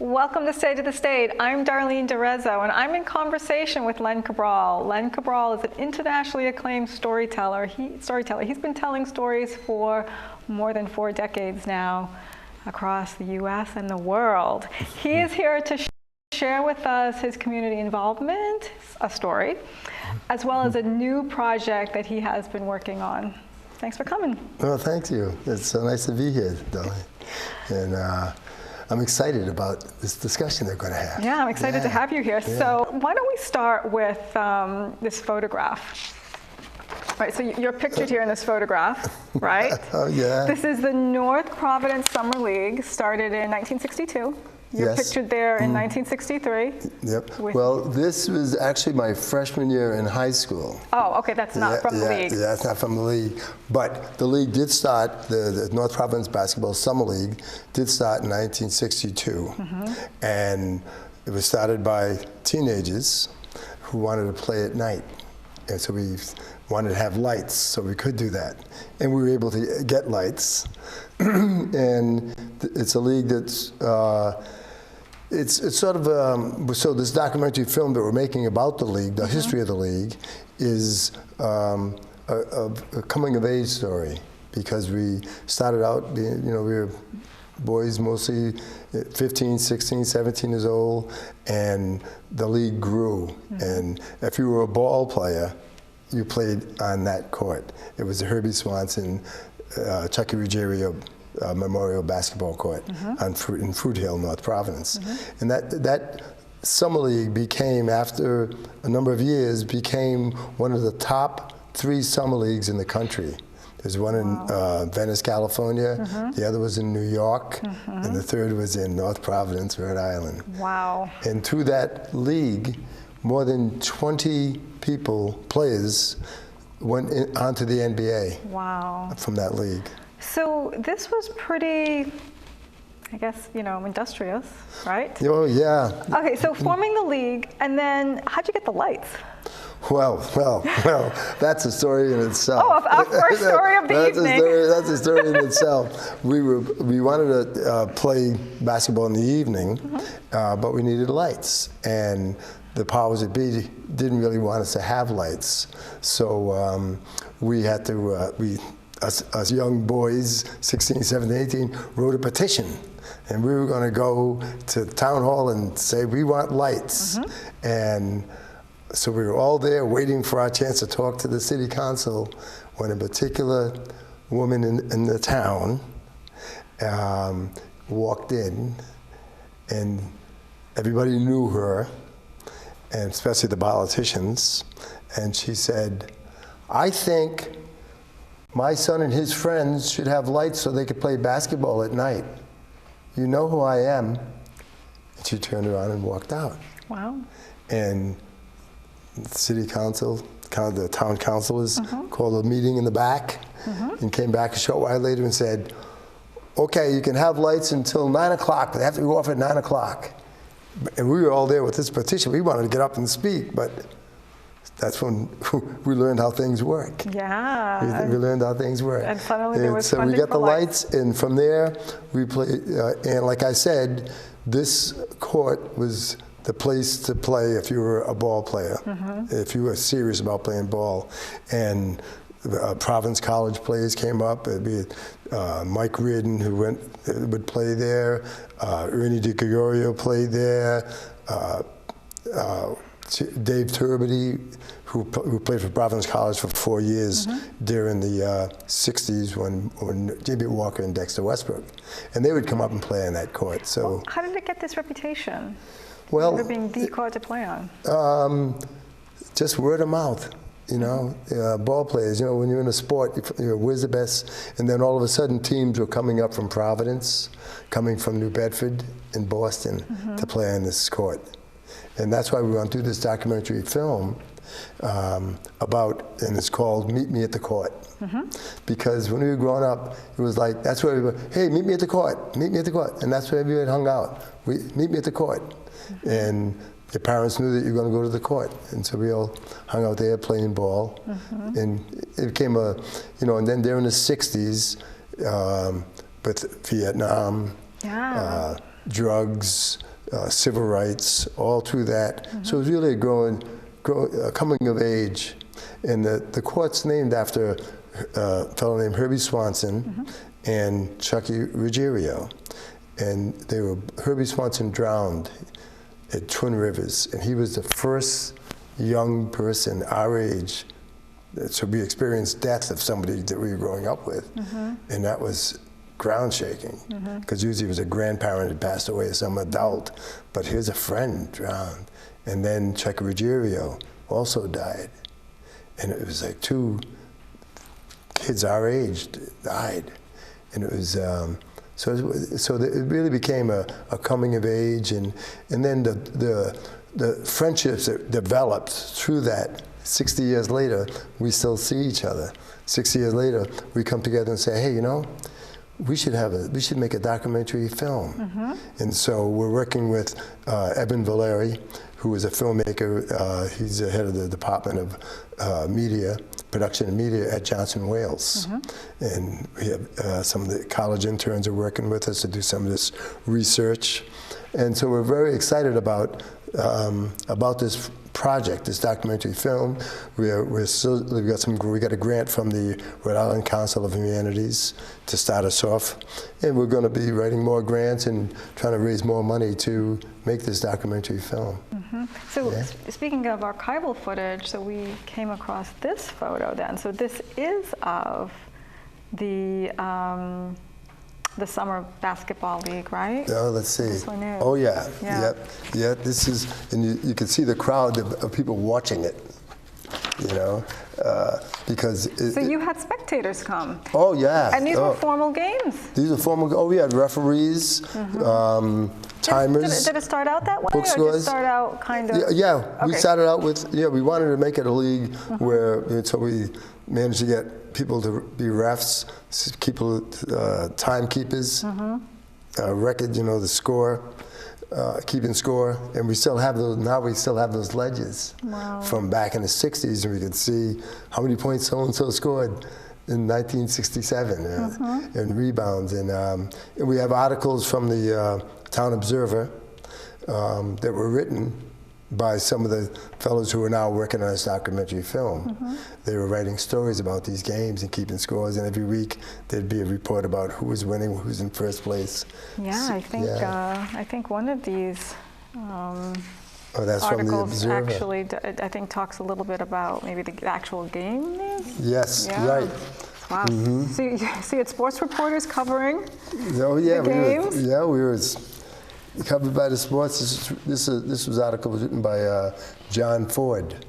Welcome to State of the State. I'm Darlene DeRezzo, and I'm in conversation with Len Cabral. Len Cabral is an internationally acclaimed storyteller. He's been telling stories for more than 4 decades now across the U.S. and the world. He is here to share with us his community involvement, a story, as well as a new project that he has been working on. Thanks for coming. Well, thank you. It's so nice to be here, Darlene. And I'm excited about this discussion they're going to have. Yeah, I'm excited to have you here. Yeah. So why don't we start with this photograph? Right, so you're pictured here in this photograph, right? Oh, yeah. This is the North Providence Summer League, started in 1962. You're pictured there in 1963. Yep. Well, this was actually my freshman year in high school. Oh, okay, that's not from the league. Yeah, that's not from the league. But the league did start, the North Providence Basketball Summer League did start in 1962. And it was started by teenagers who wanted to play at night. And so we wanted to have lights, so we could do that. And we were able to get lights. And it's a league that's, it's sort of, so this documentary film that we're making about the league, the history of the league, is a coming of age story, because we started out being, we were boys mostly 15, 16, 17 years old, and the league grew. And if you were a ball player, you played on that court. It was the Herbie Swanson, Chucky Ruggiero Memorial Basketball Court in Fruit Hill, North Providence. And that summer league became, after a number of years, became one of the top 3 summer leagues in the country. There's one in Venice, California, the other was in New York, and the third was in North Providence, Rhode Island. Wow. And through that league, more than 20 players went onto the NBA from that league. So this was pretty, I guess, industrious, right? Oh, yeah. Okay, so forming the league, and then how'd you get the lights? Well, that's a story in itself. Oh, our first story of the evening. That's a story in itself. We wanted to play basketball in the evening, but we needed lights. And the powers that be didn't really want us to have lights. So we had to, us young boys, 16, 17, 18, wrote a petition. And we were going to go to town hall and say, we want lights. And so we were all there waiting for our chance to talk to the city council, when a particular woman in the town walked in, and everybody knew her, and especially the politicians. And she said, I think my son and his friends should have lights so they could play basketball at night. You know who I am? And she turned around and walked out. Wow. And the city council, the town councilors, called a meeting in the back, and came back a short while later and said, okay, you can have lights until 9 o'clock, but they have to go off at 9 o'clock. And we were all there with this petition. We wanted to get up and speak, but that's when we learned how things work. Yeah. We learned how things work. And suddenly there was funding so we got for the lights, and from there we played. And like I said, this court was the place to play if you were a ball player, if you were serious about playing ball. And Providence College players came up. It'd be Mike Reardon, who would play there. Ernie DiGregorio played there. Dave Turbity, who played for Providence College for 4 years during the 60s when J.B. Walker and Dexter Westbrook. And they would come up and play on that court. So how did it get this reputation? Well, being the court to play on? Just word of mouth. Ball players, when you're in a sport, where's the best? And then all of a sudden teams were coming up from Providence, coming from New Bedford and Boston to play on this court. And that's why we want to do this documentary film about, and it's called Meet Me at the Court. Because when we were growing up, it was like, that's where everybody, hey, meet me at the court, meet me at the court. And that's where everybody hung out. Meet me at the court. And your parents knew that you were going to go to the court. And so we all hung out there playing ball. And it became and then during the 60s, with Vietnam, drugs, civil rights, all through that. So it was really a coming of age. And the court's named after a fellow named Herbie Swanson and Chucky Ruggiero. And Herbie Swanson drowned at Twin Rivers, and he was the first young person our age. So we experienced death of somebody that we were growing up with, and that was ground shaking, because usually it was a grandparent that passed away, some adult, but here's a friend drowned. And then Chuck Ruggiero also died, and it was like 2 kids our age died, and it was so it really became a coming of age, and then the friendships that developed through that. 60 years later, we still see each other. 60 years later, we come together and say, hey, you know, we should make a documentary film. And so we're working with Eben Valeri, who is a filmmaker. He's the head of the Department of Media, Production and Media at Johnson Wales. And we have some of the college interns are working with us to do some of this research. And so we're very excited about this project, this documentary film. We got a grant from the Rhode Island Council of Humanities to start us off, and we're going to be writing more grants and trying to raise more money to make this documentary film. So speaking of archival footage, so we came across this photo then. So this is of the Summer Basketball League, right? Oh, let's see. This one is. Oh, yeah. Yeah. Yep. This is, and you can see the crowd of people watching it, you know, because. So you had spectators come. Oh, yeah. And these were formal games. These are formal. Oh, we had referees, timers. Did it start out that way, book or scores. just start out kind of? Yeah. Okay. We started out with we wanted to make it a league where so we managed to get people to be refs, people timekeepers, record, the score, keeping score, and we still have those. Now we still have those ledges from back in the '60s, and we could see how many points so and so scored in 1967, and rebounds, and we have articles from the Town Observer that were written by some of the fellows who are now working on this documentary film. They were writing stories about these games and keeping scores, and every week there'd be a report about who was winning, who's in first place. Yeah, So, I think one of these that's from the articles Observer. actually, I think, talks a little bit about maybe the actual game. Yes, Yeah. right. Wow. So you see it, sports reporters covering The games? we were covered by the sports. This was an article written by John Ford.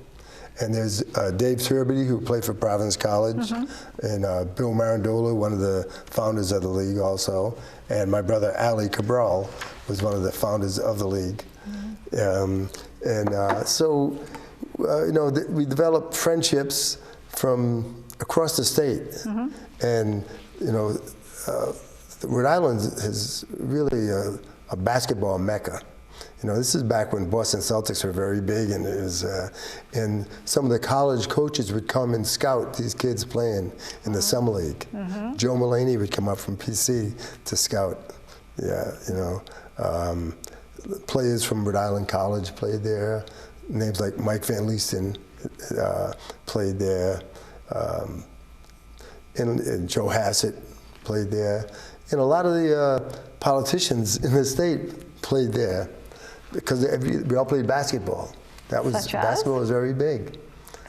And there's Dave Turbity, who played for Providence College, and Bill Marandola, one of the founders of the league also, and my brother Ali Cabral was one of the founders of the league. So we developed friendships from across the state, and Rhode Island is really a basketball mecca. This is back when Boston Celtics were very big, and it was, and some of the college coaches would come and scout these kids playing in the summer league. Joe Mulaney would come up from PC to scout. Players from Rhode Island College played there. Names like Mike Van Leesten played there, and Joe Hassett played there, and a lot of the politicians in the state played there, because we all played basketball. Basketball was very big.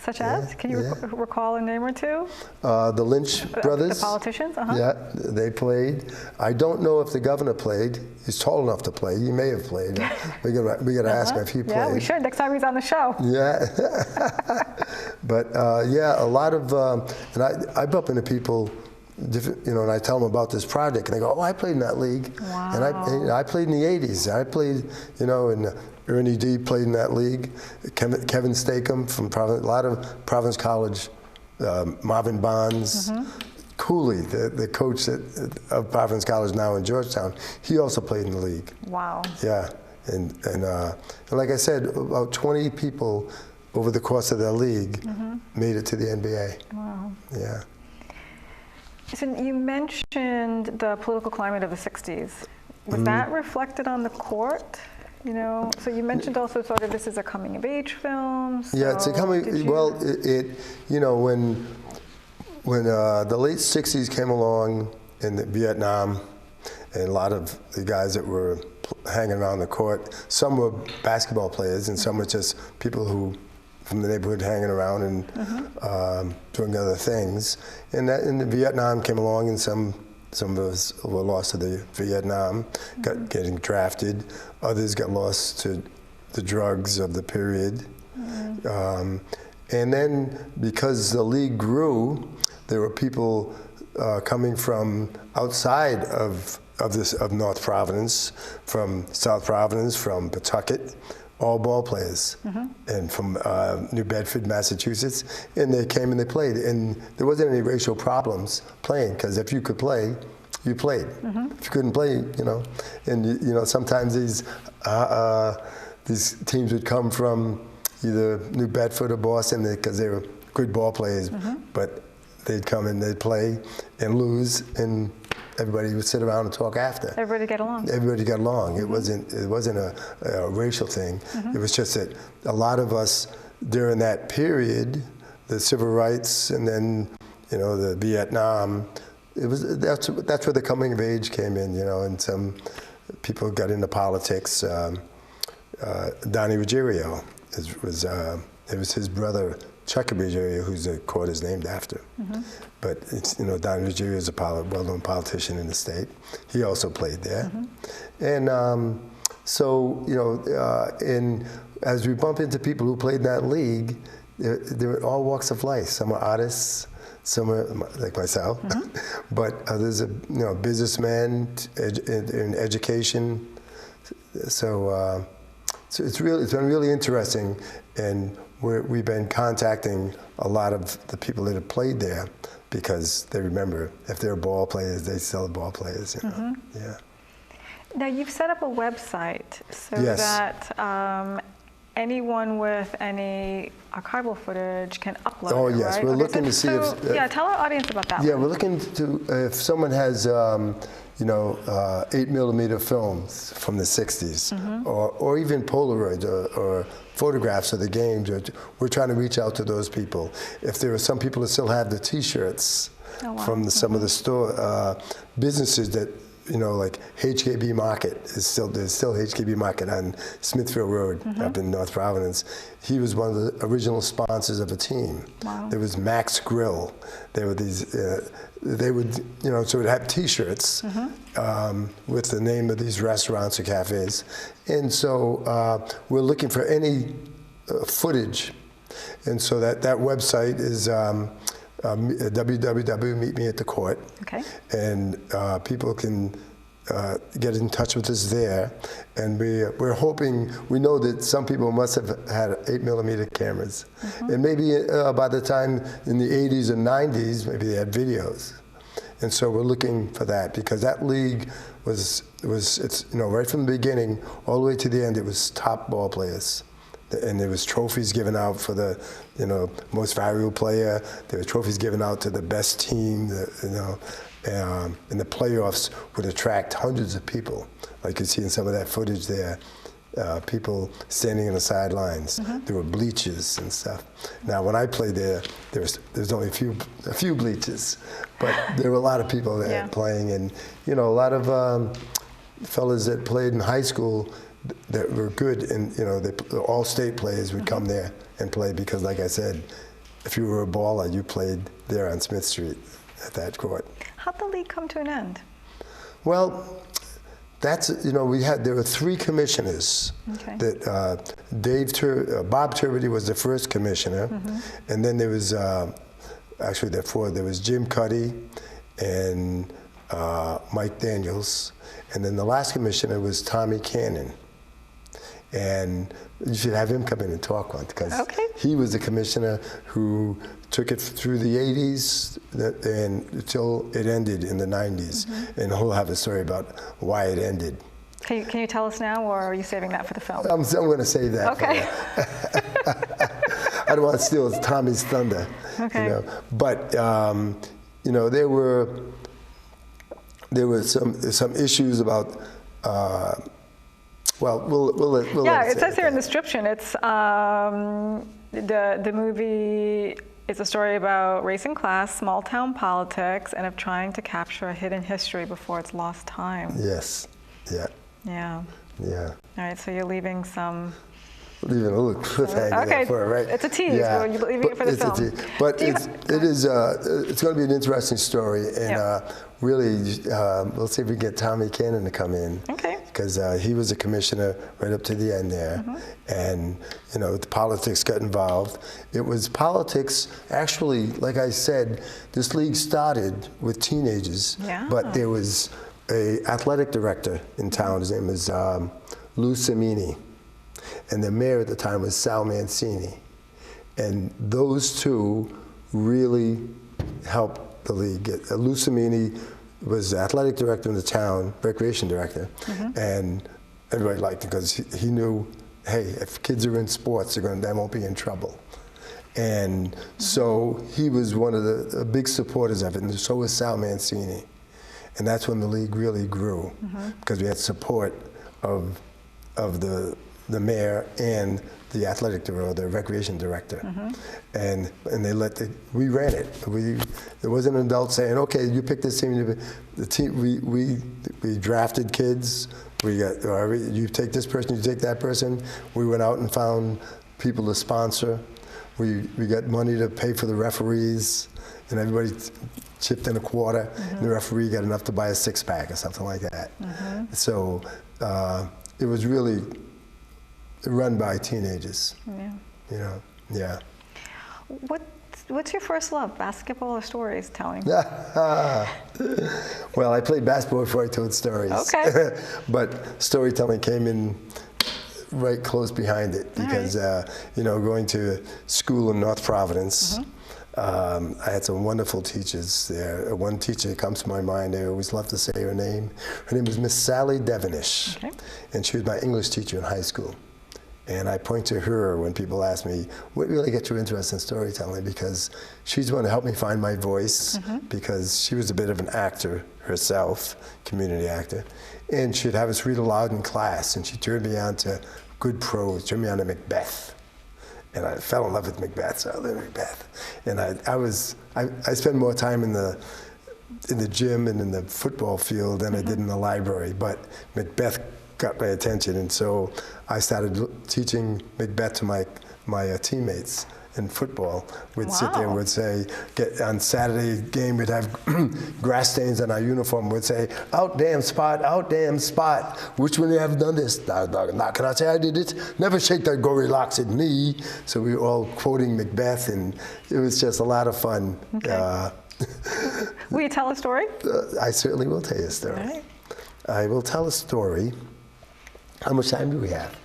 Such as? Can you recall a name or two? The Lynch brothers. The politicians? Yeah, they played. I don't know if the governor played. He's tall enough to play. He may have played. We got to ask him if he played. Yeah, we should. Next time he's on the show. Yeah. But a lot of, and I bump into people, and I tell them about this project, and they go, "Oh, I played in that league." Wow. And I played in the '80s. I played, and Ernie D played in that league. Kevin Stakem from Providence, a lot of Providence College, Marvin Bonds, Cooley, the coach of Providence College now in Georgetown. He also played in the league. Wow. Yeah, and like I said, about 20 people over the course of their league made it to the NBA. Wow. Yeah. So you mentioned the political climate of the 60s. Was that reflected on the court? You know, so you mentioned also sort of this is a coming of age film. So Yeah, it's a coming. Well, you know, when the late '60s came along in Vietnam, and a lot of the guys that were hanging around the court, some were basketball players, and some were just people who from the neighborhood hanging around and doing other things. And the Vietnam came along, and some of us were lost to the Vietnam, getting drafted. Others got lost to the drugs of the period. And then, because the league grew, there were people coming from outside of North Providence, from South Providence, from Pawtucket, all ball players, and from New Bedford, Massachusetts, and they came and they played. And there wasn't any racial problems playing, because if you could play, you played. If you couldn't play, you know, and you know, sometimes these teams would come from either New Bedford or Boston because they were good ball players, but they'd come and they'd play and lose, and everybody would sit around and talk after. Everybody get along. Everybody got along. It wasn't a racial thing. It was just that a lot of us during that period, the civil rights, and then you know the Vietnam. That's where the coming of age came in, you know, and some people got into politics. Donnie Ruggiero it was his brother Chuck Ruggiero, whose the court is named after. But it's, you know, Donnie Ruggiero is a well-known politician in the state. He also played there, and so you know, as we bump into people who played in that league, they're all walks of life. Some are artists. Some are like myself, but others are, you know, businessmen in education. So, it's been really interesting, and we've been contacting a lot of the people that have played there because they remember if they're ball players, they still are ball players. You know? Yeah. Now you've set up a website so Yes. that anyone with any archival footage can upload Oh it, yes, right? we're Okay, looking to see if. yeah, tell our audience about that. Yeah, we're looking to if someone has, you know, 8mm films from the '60s, or even Polaroids or photographs of the games. We're trying to reach out to those people. If there are some people that still have the T-shirts from some of the store businesses that. You know, like HKB Market there's still HKB Market on Smithfield Road up in North Providence. He was one of the original sponsors of a team. Wow. There was Max Grill. There were these. They would, you know, so it would have T-shirts with the name of these restaurants or cafes, and so we're looking for any footage, and so that website is. www.meetmeatthecourt, and people can get in touch with us there. And we're hoping, we know that some people must have had 8mm cameras, and maybe by the time in the 80s and 90s, maybe they had videos. And so we're looking for that, because that league it's, you know, right from the beginning all the way to the end, it was top ball players. And there was trophies given out for the, you know, most valuable player. There were trophies given out to the best team. You know, and the playoffs would attract hundreds of people, like you see in some of that footage there. People standing in the sidelines. There were bleachers and stuff. Now, when I played there, there's only a few bleachers, but there were a lot of people there playing, and you know, a lot of fellas that played in high school that were good, and you know, all state players would come there and play, because like I said, if you were a baller, you played there on Smith Street at that court. How'd the league come to an end? Well, that's, you know, there were 3 commissioners. That Bob Turbiddy was the first commissioner, and then there was actually there was Jim Cuddy and Mike Daniels, and then the last commissioner was Tommy Cannon. And you should have him come in and talk on, because he was the commissioner who took it through the 80s and until it ended in the 90s. And he'll have a story about why it ended. Can you tell us now, or are you saving that for the film? I'm going to save that. Okay. I don't want to steal Tommy's thunder. Okay. You know? But you know, there were some issues about Well, we'll Yeah, let it say says here in the that. description, it's the movie is a story about racing class, small town politics, and of trying to capture a hidden history before it's lost time. Yes. Yeah. Yeah. Yeah. All right, so you're leaving some. Leaving a little cliffhanger Okay, for it, right? it's a tease. You're leaving it for the it's a film. tease. But Do you it's going to be an interesting story, and Yep. really, we'll see if we can get Tommy Cannon to come in. Okay. Because he was a commissioner right up to the end there, and the politics got involved. It was politics, actually, like I said, this league started with teenagers, Yeah. but there was a athletic director in town. His name was Lou Cimini, and the mayor at the time was Sal Mancini, and those two really helped the league get. Lou Cimini was the athletic director in the town, recreation director, and everybody liked him because he knew, hey, if kids are in sports, they won't be in trouble. And so he was one of the big supporters of it, and so was Sal Mancini. And that's when the league really grew, because we had support of the mayor and the athletic director, the recreation director, and we ran it. There wasn't an adult saying, "Okay, you pick this team." The team we drafted kids. We got, you take this person, you take that person. We went out and found people to sponsor. We got money to pay for the referees, and everybody chipped in a quarter. And the referee got enough to buy a six-pack or something like that. So it was really run by teenagers. Yeah. Yeah. What's your first love, basketball or stories telling? Well, I played basketball before I told stories. Okay. But storytelling came in right close behind it because, going to school in North Providence, I had some wonderful teachers there. One teacher comes to my mind, I always love to say her name. Her name was Miss Sally Devenish, and she was my English teacher in high school. And I point to her when people ask me, what really got you interested in storytelling? Because she's the one to help me find my voice, because she was a bit of an actor herself, community actor. And she'd have us read aloud in class, and she turned me on to good prose, turned me on to Macbeth. And I fell in love with Macbeth, so I lived Macbeth. And I spent more time in the gym and in the football field than I did in the library, but Macbeth got my attention, and so I started teaching Macbeth to my teammates in football. We'd sit there and would say, on Saturday game, we'd have grass stains on our uniform. We'd say, out damn spot, which one of you have done this? Now can I say I did it? Never shake that gory locks at me. So we were all quoting Macbeth, and it was just a lot of fun. Okay. Will you tell a story? I certainly will tell you a story. All right. I will tell a story. How much time do we have?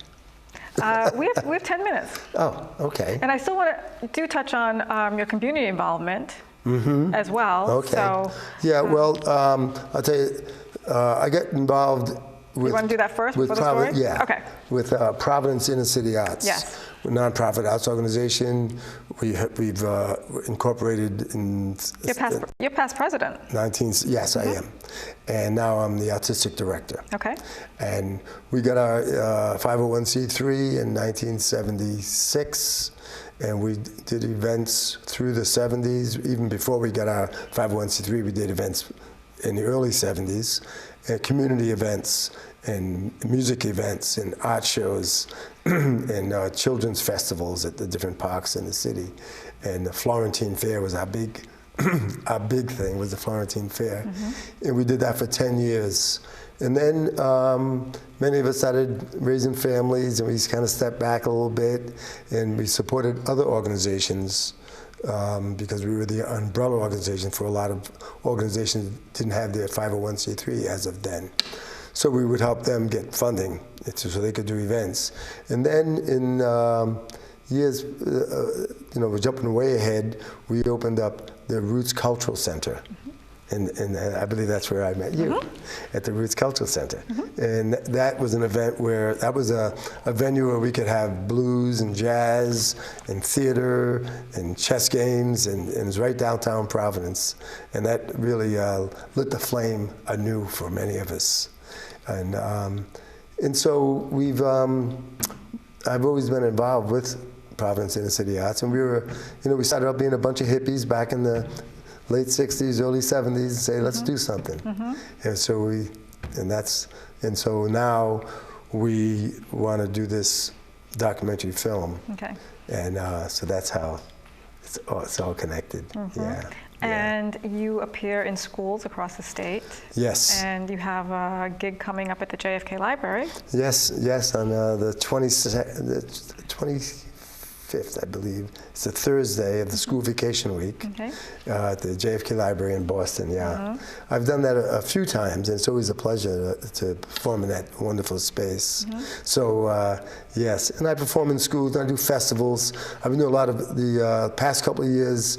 We have 10 minutes. Oh, okay. And I still want to touch on your community involvement as well. Okay. So, yeah, well, I'll tell you, I got involved with... You want to do that first before the story? Yeah. Okay. With Providence Inner City Arts. Yes. A nonprofit arts organization. We've incorporated in... You're past president. Yes, I am. And now I'm the artistic director. Okay. And we got our 501c3 in 1976, and we did events through the 70s. Even before we got our 501c3, we did events in the early 70s, community events and music events and art shows and children's festivals at the different parks in the city. And the Florentine Fair was our big thing, was the Florentine Fair. And we did that for 10 years. And then many of us started raising families, and we kind of stepped back a little bit, and we supported other organizations because we were the umbrella organization for a lot of organizations that didn't have their 501c3 as of then. So we would help them get funding so they could do events. And then in years, we're jumping way ahead, we opened up the Roots Cultural Center. And I believe that's where I met you, at the Roots Cultural Center. And that was an event where, that was a venue where we could have blues and jazz and theater and chess games, and it was right downtown Providence. And that really lit the flame anew for many of us. And And so I've always been involved with Providence Inner City Arts, and we started out being a bunch of hippies back in the late 60s, early 70s, and say, let's do something. And so now we want to do this documentary film. Okay. And so that's how it's all connected. Yeah. And you appear in schools across the state. Yes. And you have a gig coming up at the JFK Library. Yes, on the 25th, I believe. It's a Thursday of the school vacation week. Okay. At the JFK Library in Boston, yeah. I've done that a few times, and it's always a pleasure to perform in that wonderful space. So, yes, and I perform in schools, and I do festivals. I've been doing a lot of the past couple of years,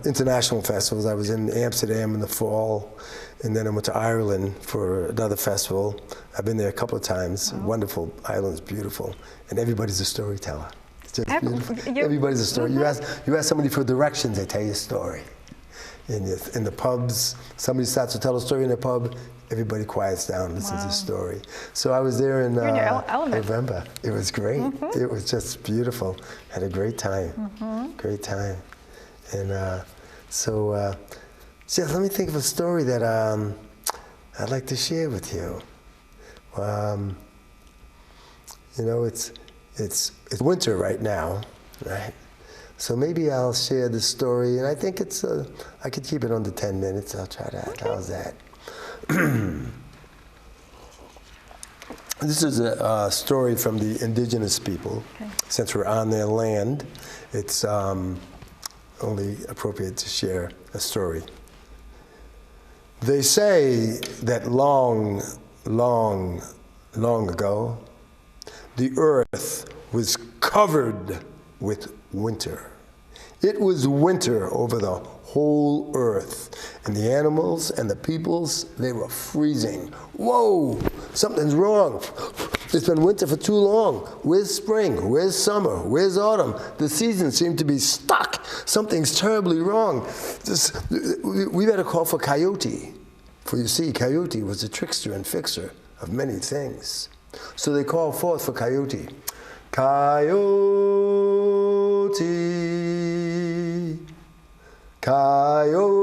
international festivals. I was in Amsterdam in the fall, and then I went to Ireland for another festival. I've been there a couple of times. Wonderful, Ireland's beautiful, and everybody's a storyteller. It's just beautiful. Everybody's a story. You ask somebody for directions, they tell you a story. In the pubs, somebody starts to tell a story in a pub, everybody quiets down, listens to the story. So I was there in November. It was great. It was just beautiful. Had a great time. Great time. And so let me think of a story that I'd like to share with you. It's winter right now, right? So maybe I'll share this story, and I think I could keep it under 10 minutes. I'll try that. Okay. How's that? This is a story from the indigenous people. Okay. Since we're on their land, it's only appropriate to share a story. They say that long, long, long ago, the earth was covered with winter. It was winter over the whole earth. And the animals and the peoples, they were freezing. Whoa, something's wrong. It's been winter for too long. Where's spring? Where's summer? Where's autumn? The seasons seem to be stuck. Something's terribly wrong. We better call for Coyote. For you see, Coyote was a trickster and fixer of many things. So they called forth for Coyote. Coyote, Coyote.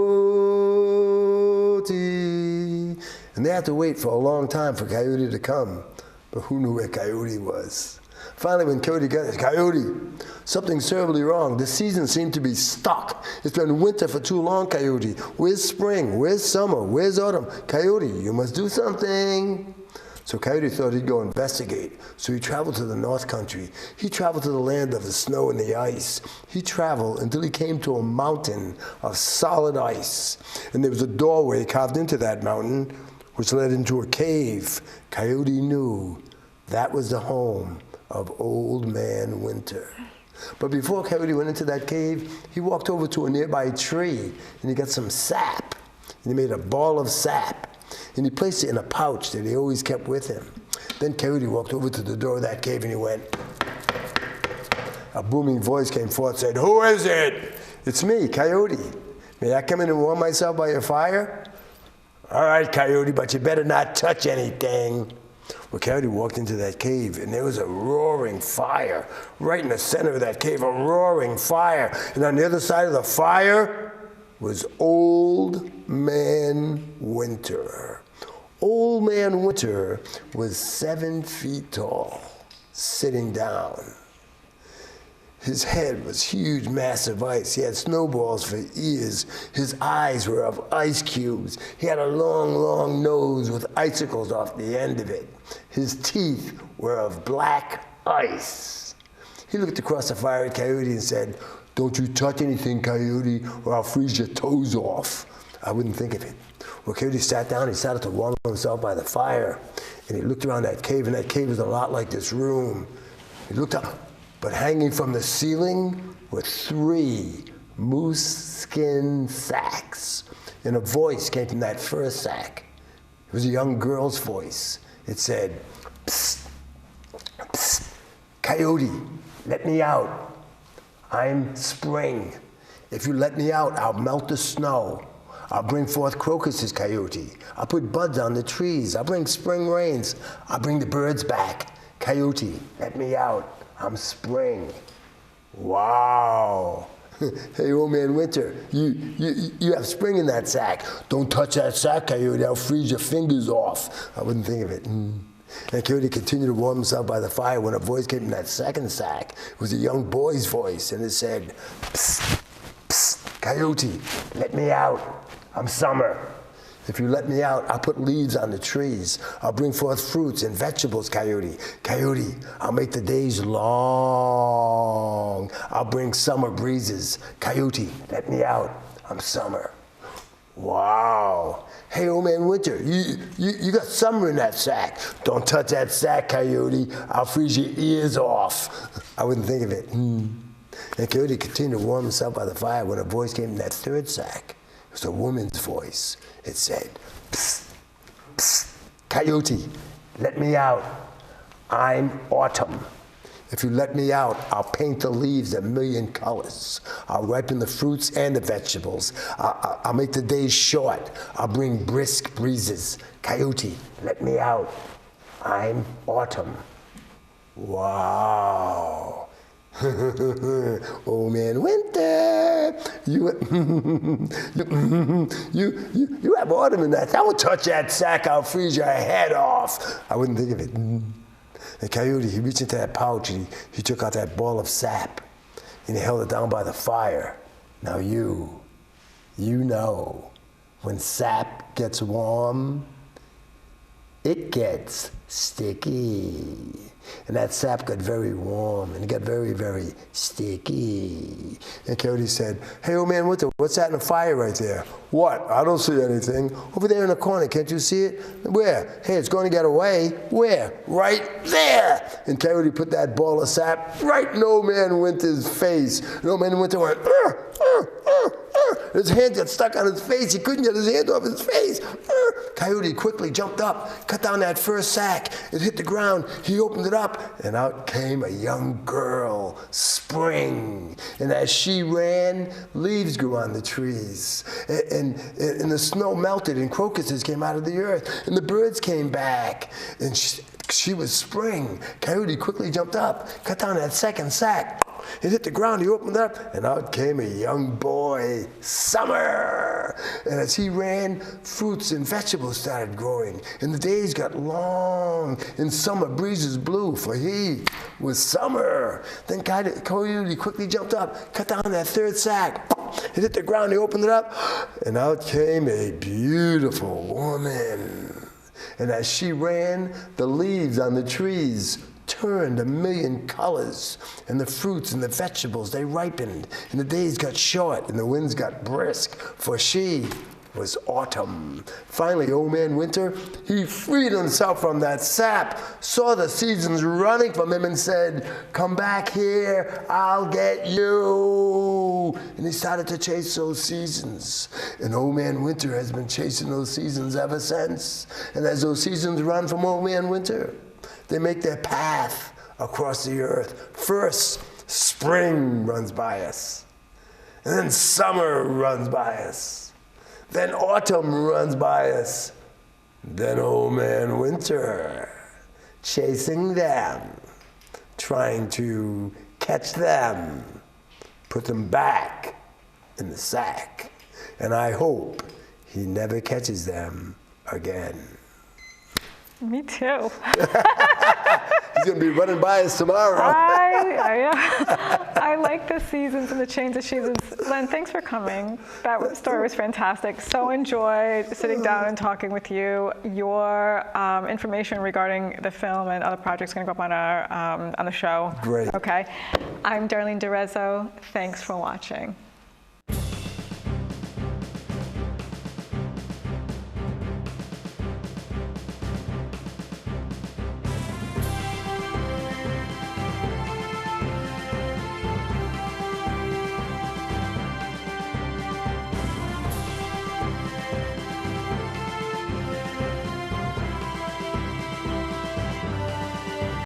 And they had to wait for a long time for Coyote to come. But who knew where Coyote was? Finally, when Coyote got it, Coyote, something's terribly wrong. The seasons seem to be stuck. It's been winter for too long, Coyote. Where's spring? Where's summer? Where's autumn? Coyote, you must do something. So Coyote thought he'd go investigate. So he traveled to the North Country. He traveled to the land of the snow and the ice. He traveled until he came to a mountain of solid ice. And there was a doorway carved into that mountain, which led into a cave. Coyote knew that was the home of Old Man Winter. But before Coyote went into that cave, he walked over to a nearby tree, and he got some sap. And he made a ball of sap. And he placed it in a pouch that he always kept with him. Then Coyote walked over to the door of that cave and he went. A booming voice came forth and said, "Who is it?" "It's me, Coyote. May I come in and warm myself by your fire?" "All right, Coyote, but you better not touch anything." Well, Coyote walked into that cave, and there was a roaring fire. Right in the center of that cave, a roaring fire. And on the other side of the fire was Old Man Winter. Old Man Winter was 7 feet tall, sitting down. His head was huge, massive ice. He had snowballs for ears. His eyes were of ice cubes. He had a long, long nose with icicles off the end of it. His teeth were of black ice. He looked across the fire at Coyote and said, "Don't you touch anything, Coyote, or I'll freeze your toes off." I wouldn't think of it. Well, Coyote sat down, he started to warm himself by the fire, and he looked around that cave, and that cave was a lot like this room. He looked up, but hanging from the ceiling were 3 moose skin sacks. And a voice came from that first sack. It was a young girl's voice. It said, "Psst, psst, Coyote, let me out. I'm spring. If you let me out, I'll melt the snow. I'll bring forth crocuses, coyote. I'll put buds on the trees. I'll bring spring rains. I'll bring the birds back. Coyote, let me out. I'm spring. Wow. Hey, old man Winter, you have spring in that sack. Don't touch that sack, Coyote. I'll freeze your fingers off. I wouldn't think of it. And Coyote continued to warm himself by the fire when a voice came from that second sack. It was a young boy's voice, and it said, "Psst, psst, Coyote, let me out. I'm summer. If you let me out, I'll put leaves on the trees. I'll bring forth fruits and vegetables, Coyote. Coyote, I'll make the days long. I'll bring summer breezes. Coyote, let me out. I'm summer." Wow. Hey, old man Winter, you got summer in that sack. Don't touch that sack, Coyote. I'll freeze your ears off. I wouldn't think of it. And Coyote continued to warm himself by the fire when a voice came from that third sack. It was a woman's voice. It said, "Psst, psst, Coyote, let me out. I'm autumn. If you let me out, I'll paint the leaves a million colors. I'll ripen the fruits and the vegetables. I'll make the days short. I'll bring brisk breezes. Coyote, let me out. I'm autumn." Wow. Old man Winter, you have autumn in that. I won't touch that sack. I'll freeze your head off. I wouldn't think of it. The Coyote, he reached into that pouch and he took out that ball of sap and he held it down by the fire. Now you know, when sap gets warm, it gets sticky. And that sap got very warm and it got very, very sticky. And Coyote said, "Hey, old man Winter, what's that in the fire right there?" "What? I don't see anything." "Over there in the corner, can't you see it?" "Where?" "Hey, it's going to get away." "Where?" "Right there." And Coyote put that ball of sap right in old man Winter's face. And old man Winter went, "Arr, arr, arr, arr." His hand got stuck on his face. He couldn't get his hand off his face. Coyote quickly jumped up, cut down that first sack. It hit the ground. He opened it up, and out came a young girl, Spring. And as she ran, leaves grew on the trees. And the snow melted, and crocuses came out of the earth. And the birds came back. And she was Spring. Coyote quickly jumped up, cut down that second sack. It hit the ground, he opened it up, and out came a young boy, Summer. And as he ran, fruits and vegetables started growing, and the days got long, and summer breezes blew, for he was Summer. Then Coyote quickly jumped up, cut down that third sack. It hit the ground, he opened it up, and out came a beautiful woman. And as she ran, the leaves on the trees turned a million colors, and the fruits and the vegetables, they ripened, and the days got short, and the winds got brisk, for she was Autumn. Finally, old man Winter, he freed himself from that sap, saw the seasons running from him, and said, "Come back here, I'll get you." And he started to chase those seasons. And old man Winter has been chasing those seasons ever since. And as those seasons run from old man Winter, they make their path across the earth. First, spring runs by us. And then summer runs by us. Then autumn runs by us. Then old man Winter, chasing them, trying to catch them, put them back in the sack. And I hope he never catches them again. Me too. He's going to be running by us tomorrow. I like the seasons and the change of seasons. Len, thanks for coming. That story was fantastic. So enjoyed sitting down and talking with you. Your information regarding the film and other projects is going to go up on the show. Great. Okay. I'm Darlene DeRezzo. Thanks for watching.